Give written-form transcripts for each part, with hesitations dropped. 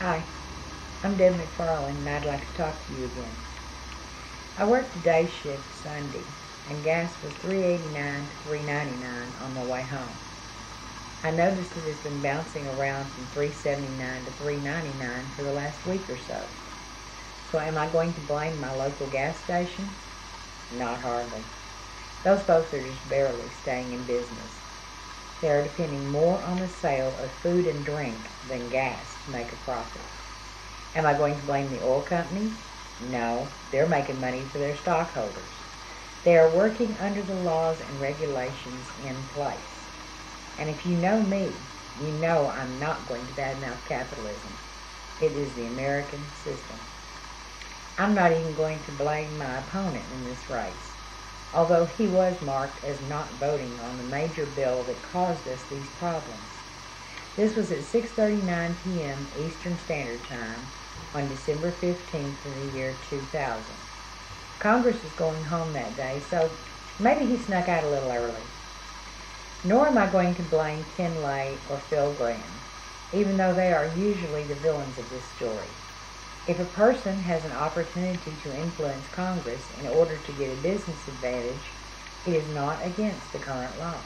Hi, I'm Deb McFarland, and I'd like to talk to you again. I worked a day shift Sunday, and gas was $3.89 to $3.99 on my way home. I noticed it has been bouncing around from $3.79 to $3.99 for the last week or so. So am I going to blame my local gas station? Not hardly. Those folks are just barely staying in business. They are depending more on the sale of food and drink than gas to make a profit. Am I going to blame the oil companies? No, they're making money for their stockholders. They are working under the laws and regulations in place. And if you know me, you know I'm not going to badmouth capitalism. It is the American system. I'm not even going to blame my opponent in this race, although he was marked as not voting on the major bill that caused us these problems. This was at 6:39 p.m. Eastern Standard Time on December 15th of the year 2000. Congress was going home that day, so maybe he snuck out a little early. Nor am I going to blame Ken Lay or Phil Gramm, even though they are usually the villains of this story. If a person has an opportunity to influence Congress in order to get a business advantage, it is not against the current law.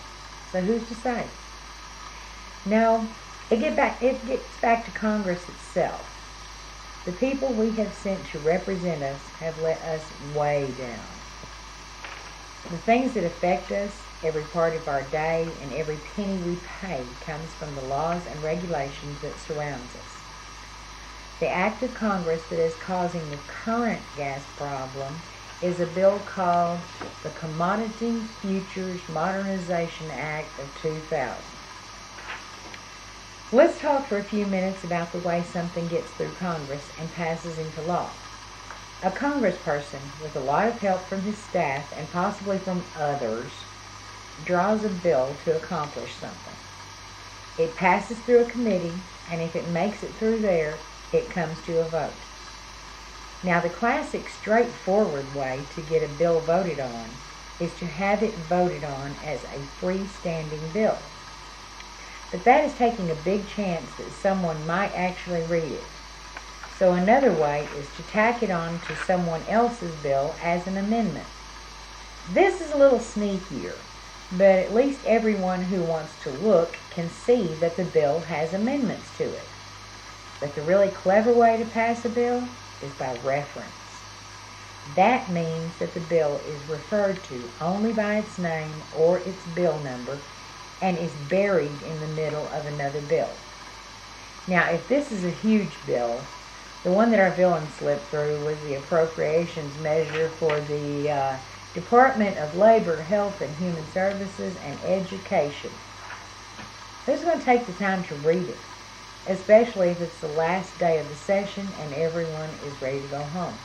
So who's to say? No, it gets back to Congress itself. The people we have sent to represent us have let us way down. The things that affect us, every part of our day, and every penny we pay comes from the laws and regulations that surrounds us. The act of Congress that is causing the current gas problem is a bill called the Commodity Futures Modernization Act of 2000. Let's talk for a few minutes about the way something gets through Congress and passes into law. A congressperson, with a lot of help from his staff and possibly from others, draws a bill to accomplish something. It passes through a committee, and if it makes it through there, it comes to a vote. Now, the classic straightforward way to get a bill voted on is to have it voted on as a freestanding bill. But that is taking a big chance that someone might actually read it. So another way is to tack it on to someone else's bill as an amendment. This is a little sneakier, but at least everyone who wants to look can see that the bill has amendments to it. But the really clever way to pass a bill is by reference. That means that the bill is referred to only by its name or its bill number and is buried in the middle of another bill. Now, if this is a huge bill, the one that our villain slipped through was the appropriations measure for the Department of Labor, Health and Human Services and Education. Who's going to take the time to read it, especially if it's the last day of the session and everyone is ready to go home?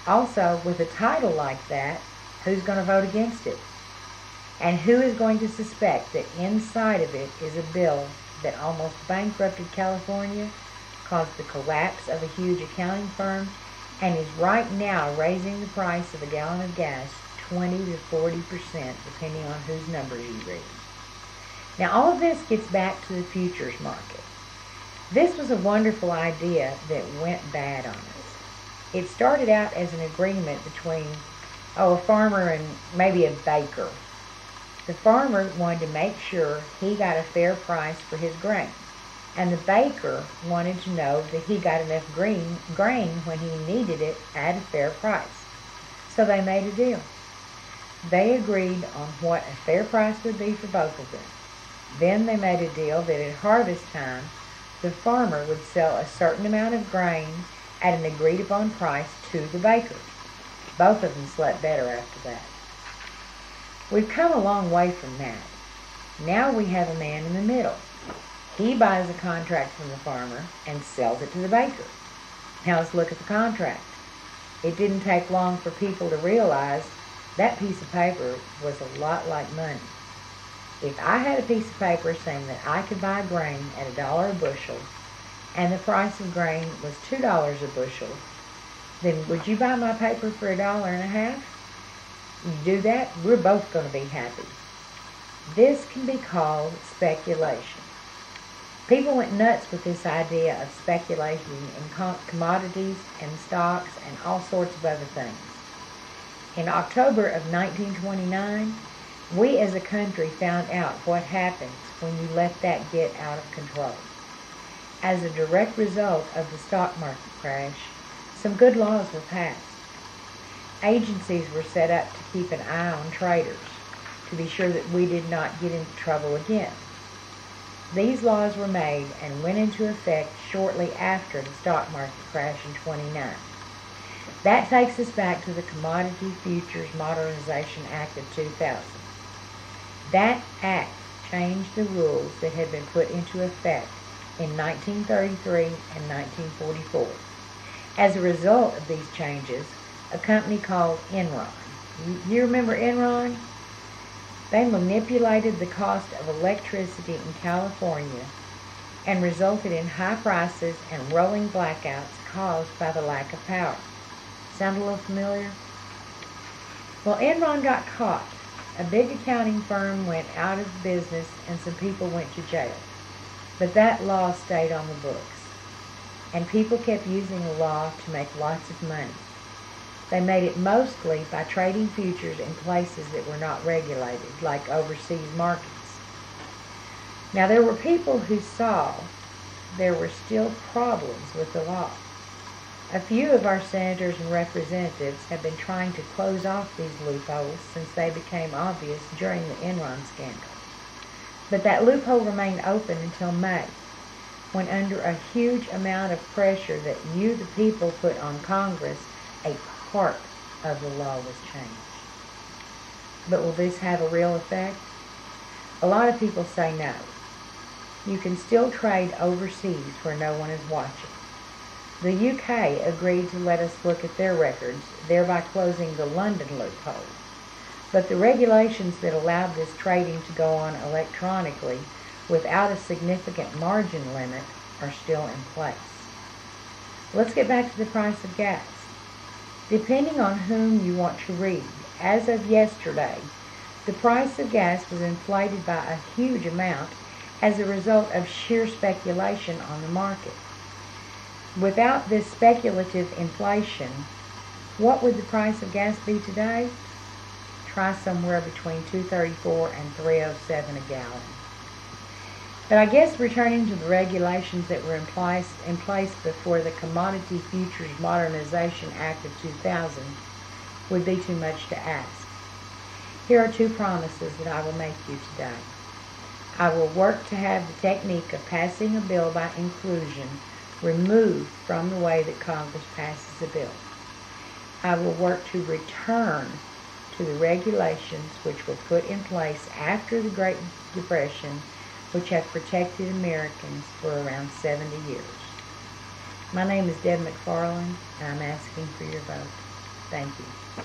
Also, with a title like that, who's going to vote against it? And who is going to suspect that inside of it is a bill that almost bankrupted California, caused the collapse of a huge accounting firm, and is right now raising the price of a gallon of gas 20 to 40%, depending on whose numbers you read. Now, all of this gets back to the futures market. This was a wonderful idea that went bad on us. It started out as an agreement between, a farmer and maybe a baker. The farmer wanted to make sure he got a fair price for his grain, and the baker wanted to know that he got enough grain when he needed it at a fair price. So they made a deal. They agreed on what a fair price would be for both of them. Then they made a deal that at harvest time, the farmer would sell a certain amount of grain at an agreed upon price to the baker. Both of them slept better after that. We've come a long way from that. Now we have a man in the middle. He buys a contract from the farmer and sells it to the baker. Now let's look at the contract. It didn't take long for people to realize that piece of paper was a lot like money. If I had a piece of paper saying that I could buy grain at $1 a bushel and the price of grain was $2 a bushel, then would you buy my paper for $1.50? You do that, we're both going to be happy. This can be called speculation. People went nuts with this idea of speculating in commodities and stocks and all sorts of other things. In October of 1929, we as a country found out what happens when you let that get out of control. As a direct result of the stock market crash, some good laws were passed. Agencies were set up to keep an eye on traders, to be sure that we did not get into trouble again. These laws were made and went into effect shortly after the stock market crash in 29. That takes us back to the Commodity Futures Modernization Act of 2000. That act changed the rules that had been put into effect in 1933 and 1944. As a result of these changes, a company called Enron. You remember Enron? They manipulated the cost of electricity in California and resulted in high prices and rolling blackouts caused by the lack of power. Sound a little familiar? Well, Enron got caught. A big accounting firm went out of business and some people went to jail. But that law stayed on the books. And people kept using the law to make lots of money. They made it mostly by trading futures in places that were not regulated, like overseas markets. Now, there were people who saw there were still problems with the law. A few of our senators and representatives have been trying to close off these loopholes since they became obvious during the Enron scandal. But that loophole remained open until May, when under a huge amount of pressure that you, the people, put on Congress, a part of the law was changed. But will this have a real effect? A lot of people say no. You can still trade overseas where no one is watching. The UK agreed to let us look at their records, thereby closing the London loophole. But the regulations that allowed this trading to go on electronically without a significant margin limit are still in place. Let's get back to the price of gas. Depending on whom you want to read, as of yesterday, the price of gas was inflated by a huge amount as a result of sheer speculation on the market. Without this speculative inflation, what would the price of gas be today? Try somewhere between $2.34 and $3.07 a gallon. But I guess returning to the regulations that were in place before the Commodity Futures Modernization Act of 2000 would be too much to ask. Here are two promises that I will make you today. I will work to have the technique of passing a bill by inclusion removed from the way that Congress passes a bill. I will work to return to the regulations which were put in place after the Great Depression, which have protected Americans for around 70 years. My name is Deb McFarland, and I'm asking for your vote. Thank you.